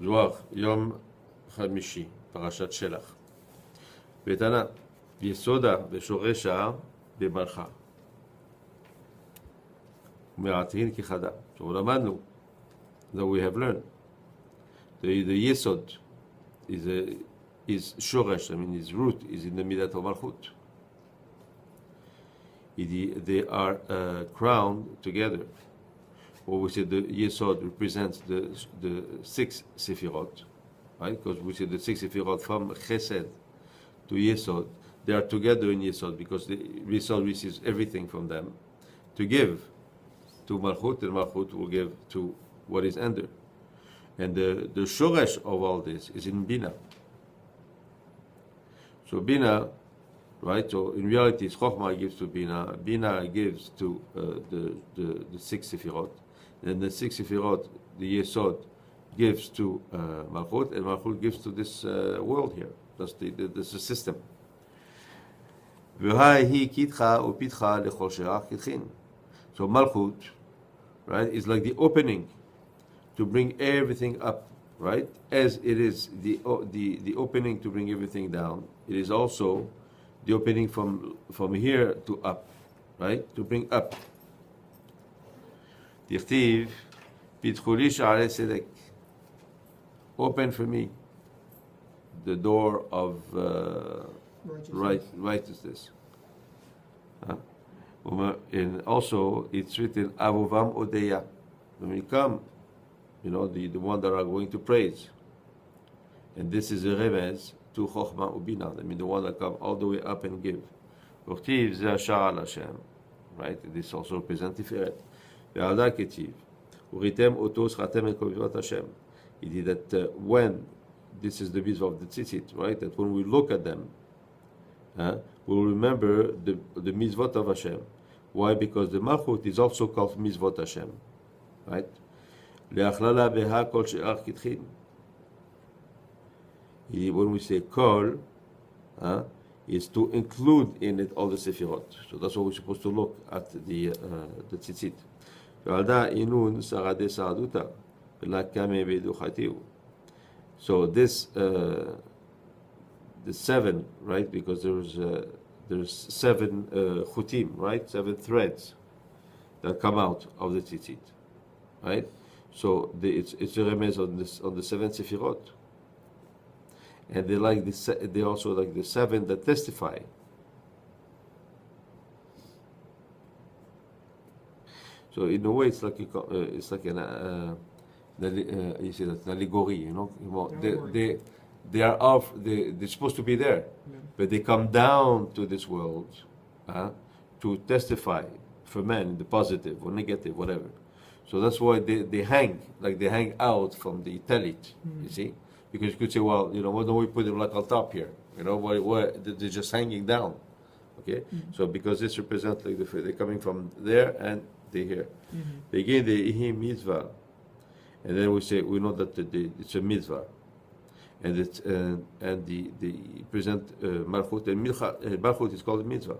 Zohar, Yom hamishi, parashat Shelah. Betana, Yesoda, Beshoresha, Bemalcha. Me'atin kichada. So Ramanu, that we have learned. The Yesod is Shoresh, I mean his root is in the Midat of Malchut. They are crowned together. Or we say the Yesod represents the six Sefirot, right? Because we say the six Sefirot from Chesed to Yesod, they are together in Yesod because the Yesod receives everything from them to give to Malchut, and Malchut will give to what is under. And the Shoresh of all this is in Bina. So Bina, right? So in reality, Chokhmah gives to Bina. Bina gives to the six Sefirot. And the six Sefirot, the Yesod, gives to Malchut, and Malchut gives to this world here. That's the system. So Malchut, right, is like the opening to bring everything up, right? As it is the opening to bring everything down, it is also the opening from here to up, right? To bring up. Dirtiv, Pitchuli Sha'arei Sedek. Open for me the door of righteousness. And also, it's written, Avuvam Odeya. When we come, the one that are going to praise. And this is a remez to Chokhmah Ubina. I mean, the one that come all the way up and give. Urtiv Zeh Sha'al Hashem. Right? This also represents Tiferet. Ve'alda Ketiv. Uritem Otos Chatem El Kol Mitzvot Hashem. It is that when, this is the mitzvah of the tzitzit, right? That when we look at them, we'll remember the mitzvot of Hashem. Why? Because the Malchut is also called mitzvot Hashem. Right? Le'achlala beha kol she'ach kitchin. When we say kol, is to include in it all the sefirot. So that's what we're supposed to look at the tzitzit. So this the seven, right? Because there's seven chutim, right? 7 threads that come out of the tzitzit, right? So it's a remez on the 7 sefirot, and they also like the 7 that testify. So in a way, it's like an you say that, an allegory. They're supposed to be there, but they come down to this world to testify for men, the positive or negative, whatever. So that's why they hang out from the talit. You see, because you could say, well, why don't we put them like on top here? Why they're just hanging down? Okay, so because this represents like they're coming from there and they're here. Begin the ihim mitzvah, and then we know that it's a mitzvah, and it's and the present malchut, and malchut is called a mitzvah.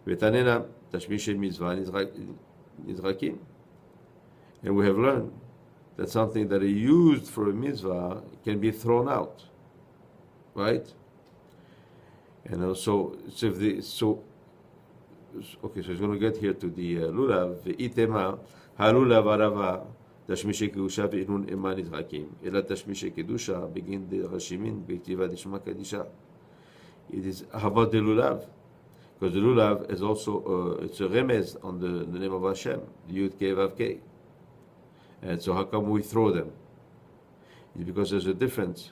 V'tanena tashmish mitzvah nizrakim, and we have learned that something that is used for a mitzvah can be thrown out, right? And also, okay, so it's going to get here to the lulav. Ve'itema halulav arava tashmishe kedusha ve'inun ema nizrakim. Ela tashmishe kedusha begin the rashimin be'ktiva dishma kadisha. It is about the lulav, because the lulav is also it's a remez on the name of Hashem, the Yud Kei Vav Kei. And so how come we throw them? It's because there's a difference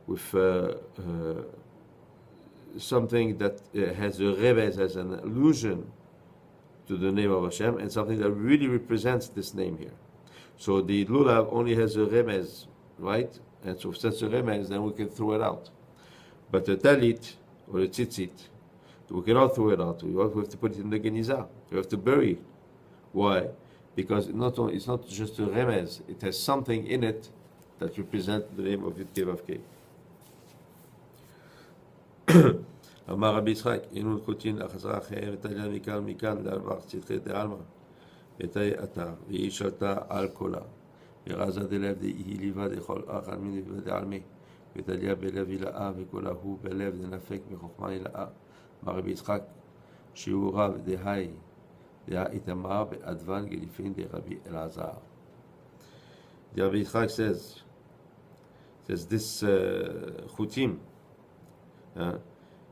with something that has a remez, has an allusion to the name of Hashem, and something that really represents this name here. So the lulav only has a remez, right? And so since a remez, then we can throw it out. But the talit or the tzitzit, we cannot throw it out. We have to put it in the genizah. We have to bury. Why? Because it's not just a remez, it has something in it that represents the name of Yud Kei Vav Kei. אמר רבי יצחק, אינון חוטין החזרה אחריהם ותליה מכאן לארבע צדקי דעלמא ותהי אתה, והיא שלטה על קולה, ורזה דלב דהי ליבה דכל אחת מן ליבה דעלמי ותליה בלב הילאה וכלהו בלב דנפק מחוכמה הילאה. מרבי יצחק שהוא רב דהי דהה איתמר באדוון גליפין דרבי אלעזר. The Rabbi Yitzchak says this chutim,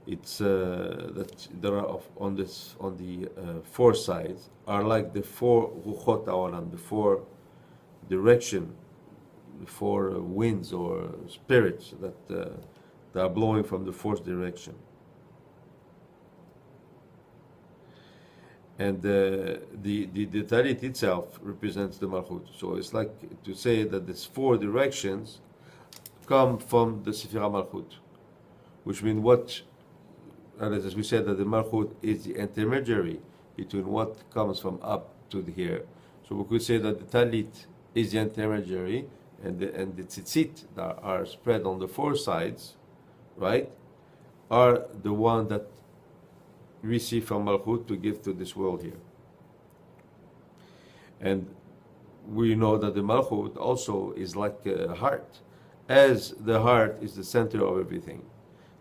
it's that there are on the four sides are like the four ruchot ha'olam, the four direction, the four winds or spirits that are blowing from the fourth direction. And the talit itself represents the malchut. So it's like to say that these four directions come from the Sefirah Malchut, which means what, as we said, that the Malchut is the intermediary between what comes from up to here. So we could say that the talit is the intermediary, and the tzitzit that are spread on the four sides, right, are the one that receive from Malchut to give to this world here. And we know that the Malchut also is like a heart, as the heart is the center of everything.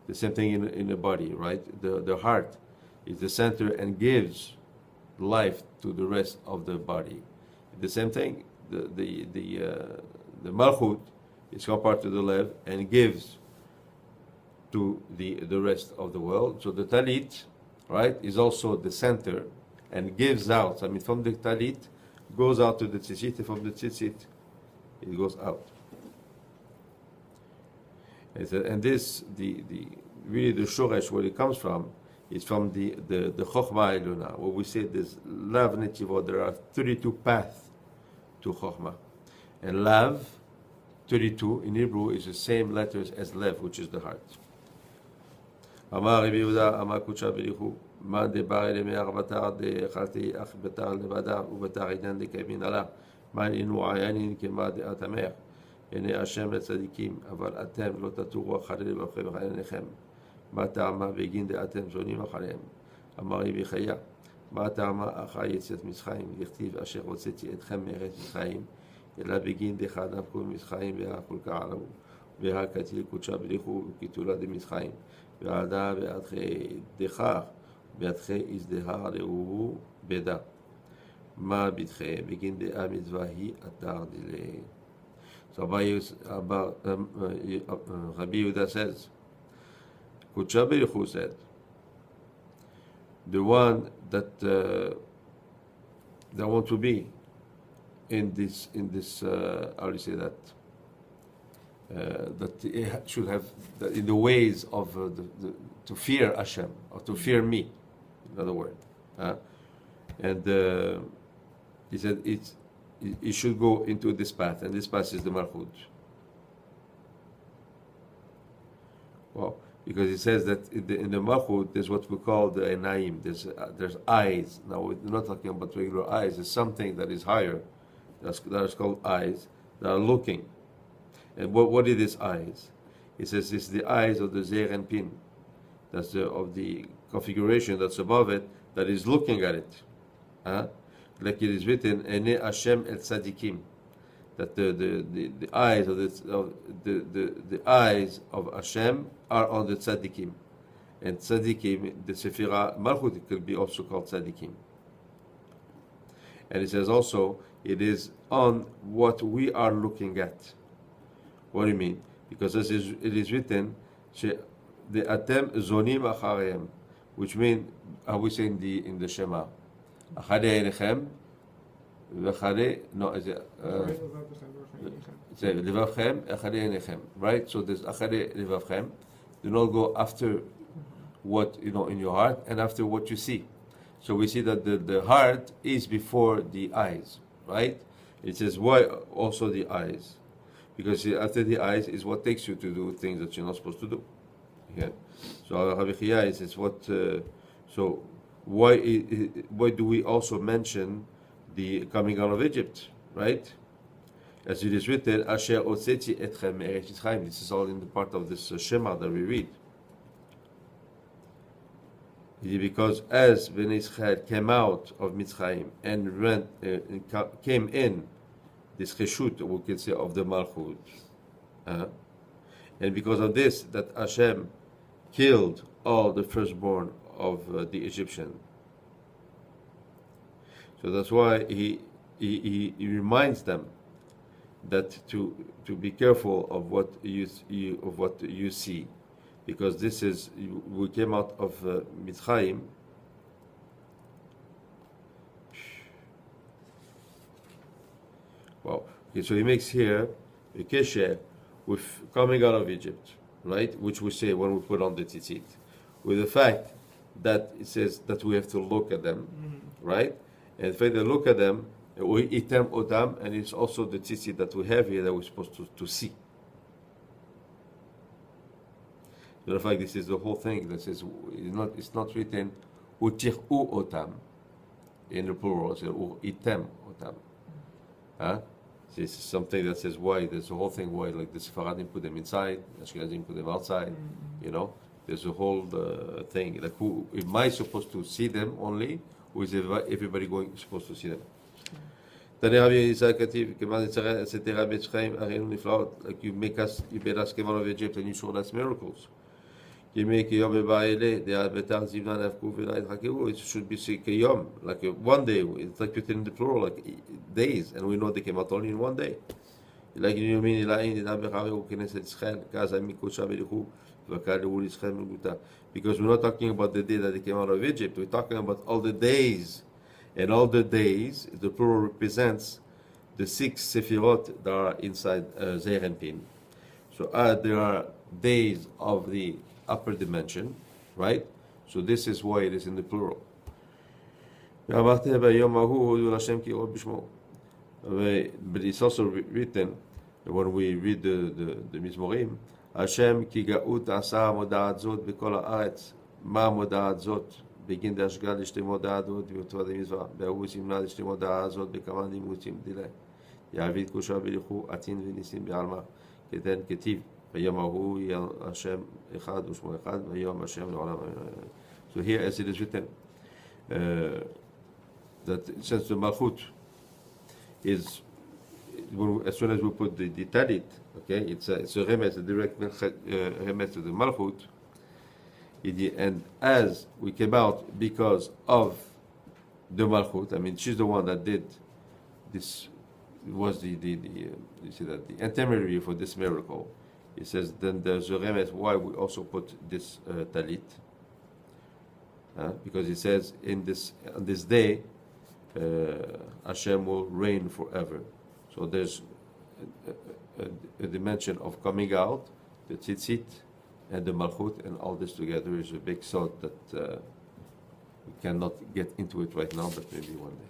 The same thing in the body, right? The heart is the center and gives life to the rest of the body. The same thing, the Malchut is compared to the lev and gives to the rest of the world. So the talit, right, is also the center and gives out. I mean, from the talit goes out to the tzitzit, and from the tzitzit it goes out. And this, really the shoresh where it comes from is from the chokhmah eluna. Where we say this lav netivot, there are 32 paths to chokhmah, and lav 32 in Hebrew is the same letters as lev, which is the heart. אמר רבי יהודה, אמר קודשא בריחו, מה דבר אלה מארבעתר דחרתי אך בתר לבדה ובתר עניין דקיימין עלה, מה אינו עיינין כמה דעת המח, הנה השם לצדיקים, אבל אתם לא תטורו אחרי לבבכם אחרי עיניכם, מה טעמה בגין דאתם זונים אחריהם. אמר רבי חיה, מה טעמה אחרי יציאת מצרים, לכתיב אשר הוצאתי אתכם מארץ מצרים, אלא בגין דחנפקו מצרים והכל כעלו, והכתיל קודשא בריחו וכתולה דמצרים. ועדה ועדכי דחה, ועדכי הזדהר לאוהו בדה. מה בדכי? בגין דעה מצווה היא אתר דילי. So Rabbi Yehuda says, Kudsha Baruch Hu said, the one that want to be in this how do you say that? That it should have in the ways of to fear Hashem or to fear me, in other words, and he said it should go into this path, and this path is the Malchut. Well, because it says that in the Malchut there's what we call the Enaim. There's eyes. Now we're not talking about regular eyes. There's something that is higher. That is called eyes that are looking. And what are these eyes? It says it's the eyes of the Zeir and Pin. That's of the configuration that's above it that is looking at it. Like it is written, Ene Hashem el Tzadikim. That the eyes of the eyes of Hashem are on the Tzadikim. And Tzadikim, the Sephirah Malchut, it could be also called Tzadikim. And it says also, it is on what we are looking at. What do you mean? Because it is written, the atem zonim acharem, which means, how we say in the Shema, acharei einechem, v'acharei, no, is it? Levavchem, acharei einechem, right? So there's acharei levavchem. Do not go after what in your heart and after what you see. So we see that the heart is before the eyes, right? It says why also the eyes. Because after the eyes is what takes you to do things that you're not supposed to do. Yeah. So Rabbi Chia says what. So why do we also mention the coming out of Egypt, right? As it is written, Asher otzeti etchem me'eretz Yisrael. This is all in the part of this Shema that we read. Because as Bnei Israel came out of Mitzrayim and came in this reshut, we can say, of the Malchut. And because of this, that Hashem killed all the firstborn of the Egyptian. So that's why he reminds them that to be careful of what you see, because this is, we came out of Mitzrayim. Wow. Okay, so he makes here a kesher with coming out of Egypt, right? Which we say when we put on the tzitzit, with the fact that it says that we have to look at them, right? And if we look at them, we item odam, and it's also the tzitzit that we have here that we're supposed to see. So in fact, this is the whole thing that says it's not written utir'u otam in the plural. It's item otam. This is something that says why. There's a whole thing why, like the Sephardim put them inside, Ashkenazim put them outside. You know, there's a whole thing. Like, who am I supposed to see them only? Or is everybody supposed to see them? Like you make us, you made us come out of Egypt and you showed us miracles. It should be kiyom, like one day. It's like written in the plural, like days, and we know they came out only in one day. Because we're not talking about the day that they came out of Egypt, we're talking about all the days. And all the days, the plural represents the 6 Sefirot that are inside Zeir and Pin. So there are days of the upper dimension, right? So this is why it is in the plural. But it's also written, when we read the Mizmorim, Hashem ki ga'ut asa moda'at zot b'kol ha'aretz. Ma moda'at zot? Begin the Ashgal לשתי מודעות ובתורה דמזבח, והוא סימנה לשתי מודעה הזאת בכמה נימוסים דילה. יעביד קושה בלכו עתין וניסים בעלמא, כתן כתיב, ביום ההוא יהיה השם אחד ושמו אחד, ויום השם לעולם. So here as it is written, that since the Malchut is, as soon as we put the talit, okay, it's a remes, a direct remes to the Malchut. And as we came out because of the Malchut, I mean, she's the one that did this, was the you see that the intermediary for this miracle. It says then there's a remes why we also put this talit, because it says on this day Hashem will reign forever. So there's a dimension of coming out, the tzitzit, and the Malchut, and all this together is a big sod that we cannot get into it right now, but maybe one day.